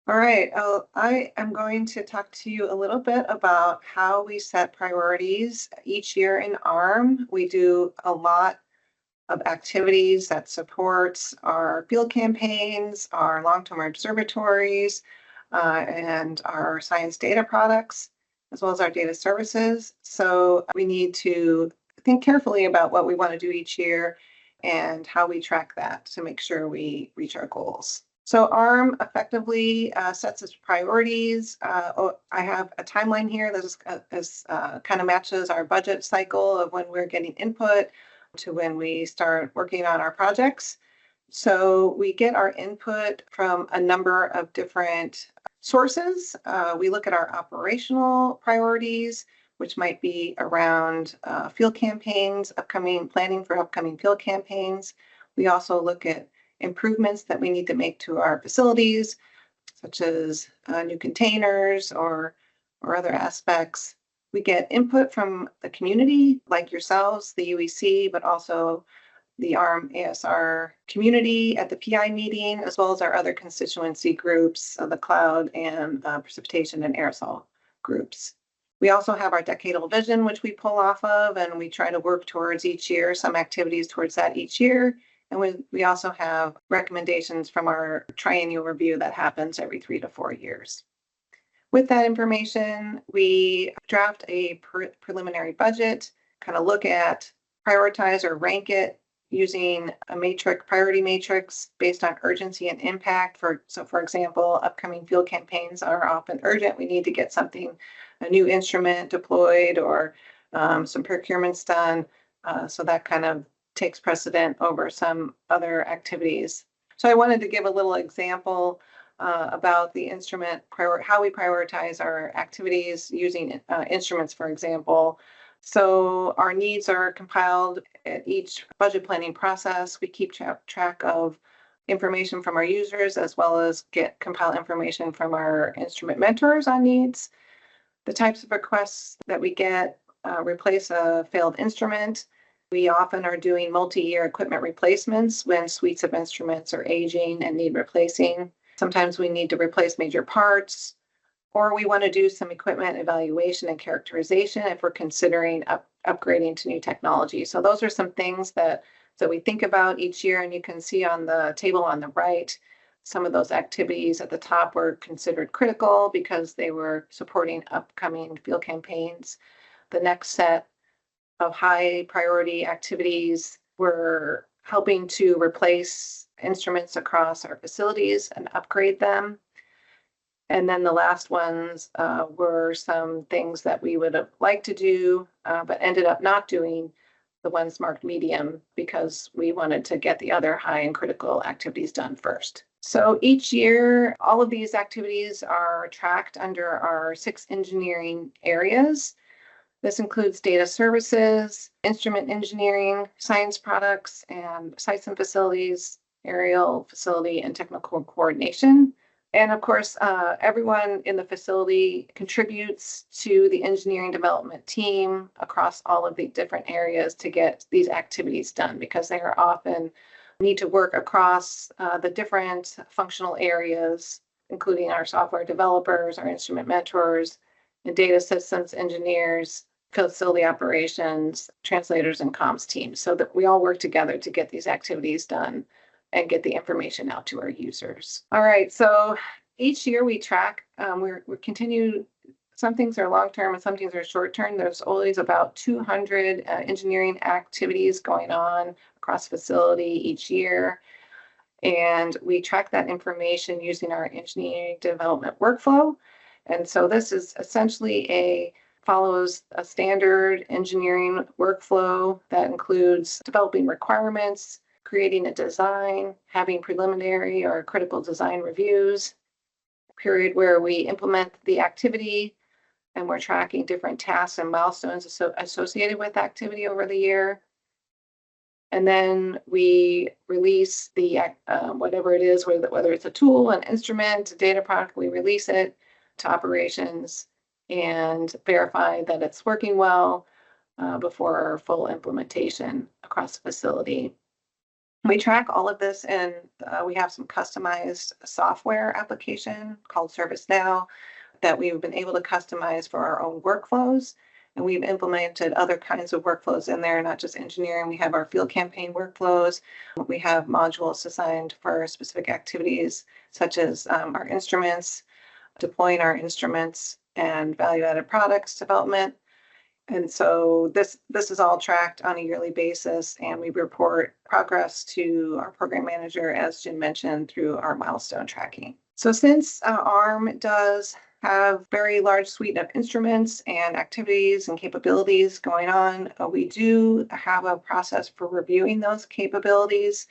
All right. I am going to talk to you a little bit about how we set priorities each year in ARM. We do a lot of activities that supports our field campaigns, our long-term observatories, and our science data products, as well as our data services. So we need to think carefully about what we want to do each year and how we track that to make sure we reach our goals. So ARM effectively sets its priorities. I have a timeline here that kind of matches our budget cycle of when we're getting input to when we start working on our projects. So we get our input from a number of different sources. We look at our operational priorities, which might be around field campaigns, planning for upcoming field campaigns. We also look at improvements that we need to make to our facilities, such as new containers or other aspects. We get input from the community, like yourselves, the UEC, but also the ARM ASR community at the PI meeting, as well as our other constituency groups, the cloud and precipitation and aerosol groups. We also have our decadal vision, which we pull off of, and we try to work towards each year, some activities towards that each year. And we also have recommendations from our triennial review that happens every 3 to 4 years. With that information, we draft a preliminary budget, kind of look at, prioritize or rank it using a priority matrix based on urgency and impact. So for example, upcoming field campaigns are often urgent. We need to get a new instrument deployed or some procurements done. So that kind of takes precedent over some other activities. So I wanted to give a little example about the instrument, how we prioritize our activities using instruments, for example. So our needs are compiled at each budget planning process. We keep track of information from our users as well as compile information from our instrument mentors on needs. The types of requests that we get replace a failed instrument. We often are doing multi-year equipment replacements when suites of instruments are aging and need replacing. Sometimes we need to replace major parts, or we want to do some equipment evaluation and characterization if we're considering upgrading to new technology. So those are some things that we think about each year, and you can see on the table on the right, some of those activities at the top were considered critical because they were supporting upcoming field campaigns. The next set of high priority activities were helping to replace instruments across our facilities and upgrade them. And then the last ones were some things that we would have liked to do, but ended up not doing, the ones marked medium, because we wanted to get the other high and critical activities done first. So each year, all of these activities are tracked under our 6 engineering areas. This includes data services, instrument engineering, science products, and sites and facilities, aerial facility, and technical coordination. And of course, everyone in the facility contributes to the engineering development team across all of the different areas to get these activities done, because they are often need to work across the different functional areas, including our software developers, our instrument mentors, and data systems engineers, facility operations, translators, and comms teams, so that we all work together to get these activities done and get the information out to our users. All right, so each year we track, we continue, some things are long-term and some things are short-term. There's always about 200 engineering activities going on across facility each year. And we track that information using our engineering development workflow. And so this is essentially follows a standard engineering workflow that includes developing requirements, creating a design, having preliminary or critical design reviews, a period where we implement the activity, and we're tracking different tasks and milestones associated with activity over the year. And then we release the whatever it is, whether it's a tool, an instrument, a data product, we release it to operations and verify that it's working well before full implementation across the facility. We track all of this, and we have some customized software application called ServiceNow that we've been able to customize for our own workflows. And we've implemented other kinds of workflows in there, not just engineering. We have our field campaign workflows. We have modules assigned for specific activities, such as our instruments, deploying our instruments, and value-added products development. And so this is all tracked on a yearly basis, and we report progress to our program manager, as Jim mentioned, through our milestone tracking. So since ARM does have very large suite of instruments and activities and capabilities going on, we do have a process for reviewing those capabilities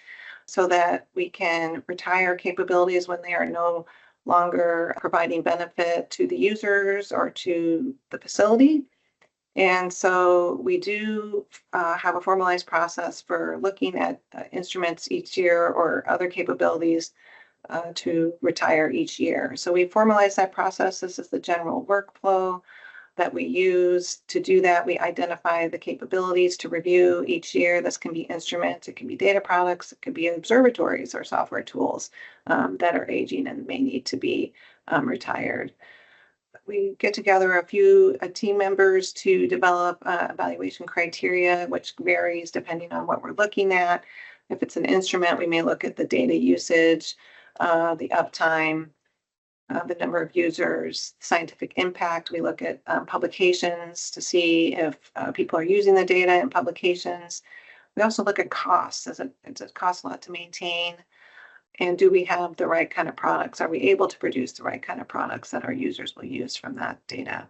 so that we can retire capabilities when they are no longer providing benefit to the users or to the facility. And so we do have a formalized process for looking at instruments each year or other capabilities to retire each year. So we formalize that process. This is the general workflow that we use. To do that, we identify the capabilities to review each year. This can be instruments, it can be data products, it could be observatories or software tools that are aging and may need to be retired. We get together a few team members to develop evaluation criteria, which varies depending on what we're looking at. If it's an instrument, we may look at the data usage, the uptime, the number of users, scientific impact. We look at publications to see if people are using the data in publications. We also look at costs. Does it cost a lot to maintain? And do we have the right kind of products? Are we able to produce the right kind of products that our users will use from that data?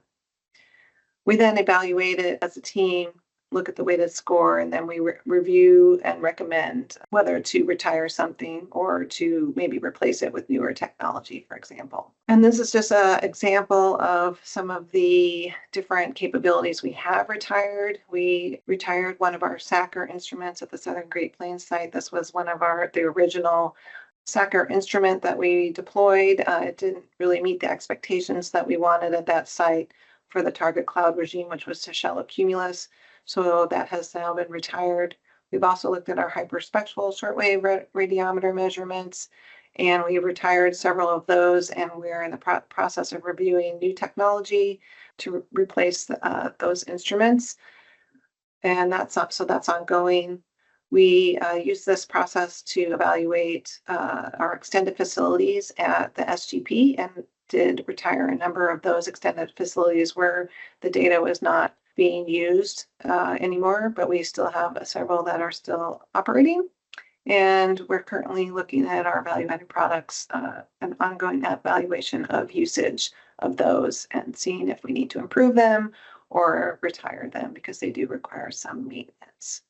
We then evaluate it as a team, look at the weighted score, and then we review and recommend whether to retire something or to maybe replace it with newer technology, for example. And this is just an example of some of the different capabilities we have retired. We retired one of our SACR instruments at the Southern Great Plains site. This was one of the original SACR instrument that we deployed. It didn't really meet the expectations that we wanted at that site for the target cloud regime, which was Shell Cumulus. So that has now been retired. We've also looked at our hyperspectral shortwave radiometer measurements, and we've retired several of those, and we're in the process of reviewing new technology to replace those instruments. And that's ongoing. We use this process to evaluate our extended facilities at the SGP and did retire a number of those extended facilities where the data was not being used anymore, but we still have several that are still operating. And we're currently looking at our value-added products, an ongoing evaluation of usage of those and seeing if we need to improve them or retire them because they do require some maintenance.